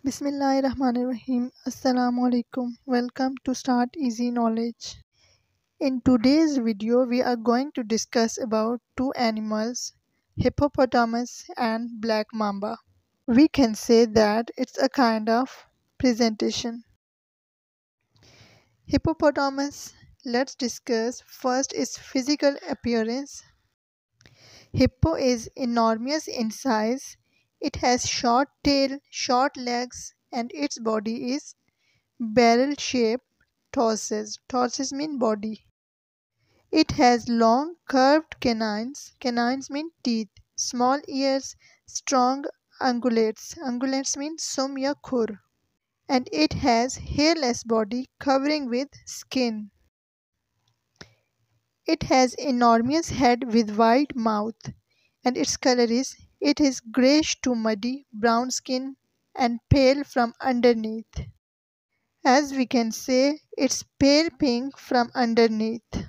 Bismillahirrahmanirrahim. Assalamu alaikum. Welcome to Start Easy Knowledge. In today's video, we are going to discuss about two animals, hippopotamus and black mamba. We can say that it's a kind of presentation. Hippopotamus. Let's discuss first its physical appearance. Hippo is enormous in size. It has short tail, short legs, and its body is barrel-shaped tarsus. Tarsus mean body. It has long curved canines. Canines mean teeth. Small ears, strong ungulates. Ungulates mean sum ya khur. And it has hairless body covering with skin. It has enormous head with wide mouth. And its color is it is grayish to muddy brown skin and pale from underneath. As we can say, it's pale pink from underneath.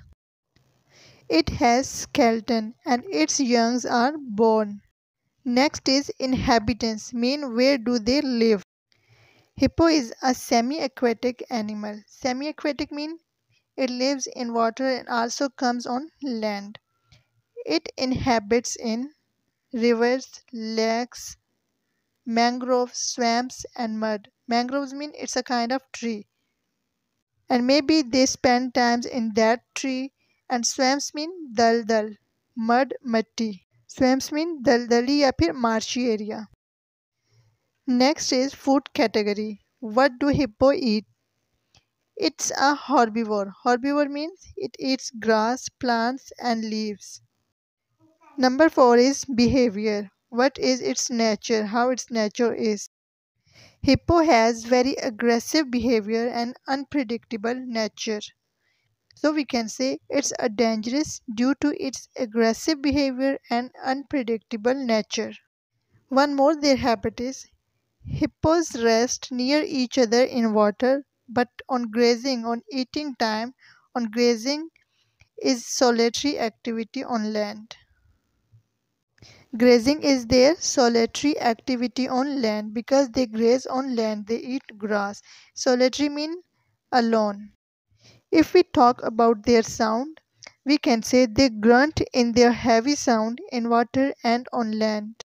It has skeleton and its youngs are born. Next is inhabitants, mean where do they live. Hippo is a semi-aquatic animal. Semi-aquatic mean it lives in water and also comes on land. It inhabits in rivers, lakes, mangroves, swamps and mud. Mangroves mean it's a kind of tree. And maybe they spend times in that tree. And swamps mean dal mud matti. Swamps mean daldali या फिर marshy area. Next is food category. What do hippo eat? It's a herbivore. Herbivore means it eats grass, plants and leaves. Number 4 is behavior. What is its nature? How its nature is? Hippo has very aggressive behavior and unpredictable nature. So we can say it's a dangerous due to its aggressive behavior and unpredictable nature. One more their habit is hippos rest near each other in water, but on grazing, on eating time, on grazing is solitary activity on land. Grazing is their solitary activity on land because they graze on land, they eat grass. Solitary means alone. If we talk about their sound, we can say they grunt in their heavy sound in water and on land.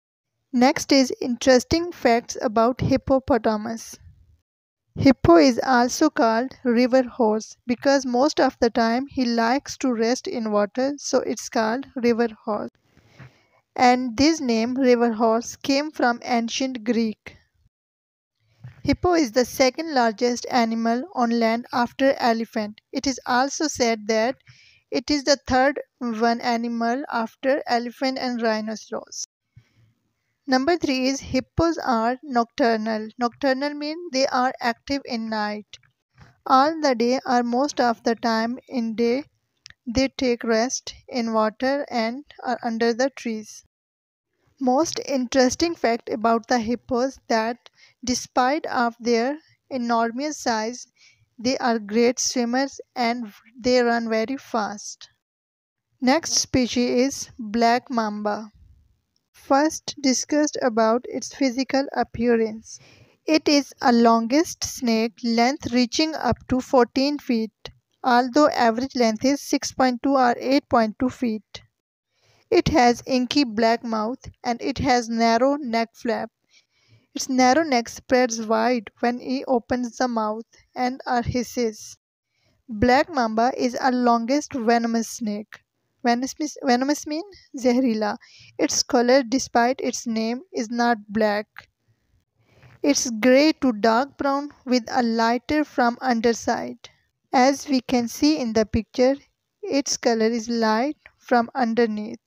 Next is interesting facts about hippopotamus. Hippo is also called river horse because most of the time he likes to rest in water, so it's called river horse. And this name river horse came from ancient Greek. Hippo is the second largest animal on land after elephant. It is also said that it is the third one animal after elephant and rhinoceros. Number 3 is hippos are nocturnal. Nocturnal means they are active in night. All the day or most of the time in day they take rest in water and are under the trees. Most interesting fact about the hippos that despite of their enormous size, they are great swimmers and they run very fast. Next species is black mamba. First discussed about its physical appearance. It is a longest snake, length reaching up to 14 feet, although average length is 6.2 or 8.2 feet. It has inky black mouth and it has narrow neck flap. Its narrow neck spreads wide when it opens the mouth and hisses. Black mamba is a longest venomous snake. Venomous means zehreela. Its color, despite its name, is not black. It's gray to dark brown with a lighter from underside. As we can see in the picture, its color is light from underneath.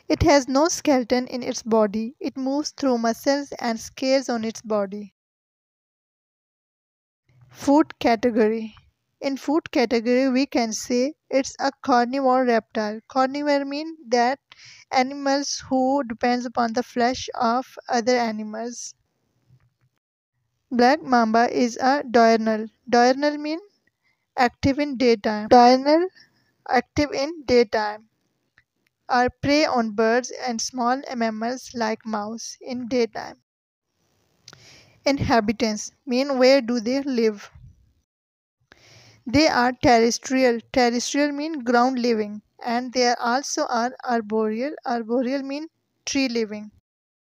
It has no skeleton in its body. It moves through muscles and scales on its body. Food category. In food category, we can say it's a carnivore reptile. Carnivore means that animals who depends upon the flesh of other animals. Black mamba is a diurnal. Diurnal means active in daytime. Diurnal, active in daytime, are prey on birds and small mammals like mouse in daytime. Inhabitants mean where do they live. They are terrestrial. Terrestrial mean ground living. And there also are arboreal. Arboreal mean tree living.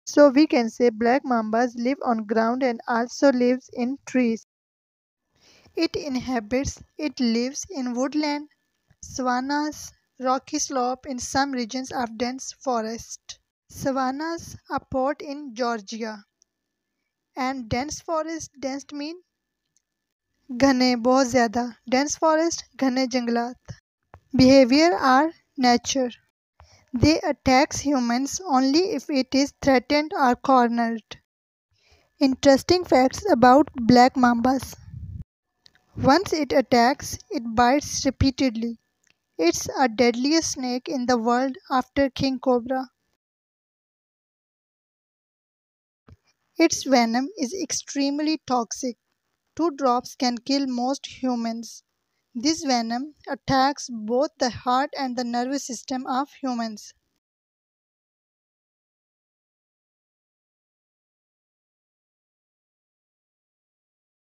So we can say black mambas live on ground and also lives in trees. It lives in woodland, savannas, rocky slope in some regions of dense forest. Savannas are port in Georgia and dense forest dense mean घने बहुत ज़्यादा dense forest घने जंगलात. Behavior are nature. They attacks humans only if it is threatened or cornered. Interesting facts about black mambas. Once it attacks, it bites repeatedly. It's a deadliest snake in the world after king cobra. Its venom is extremely toxic. Two drops can kill most humans. This venom attacks both the heart and the nervous system of humans.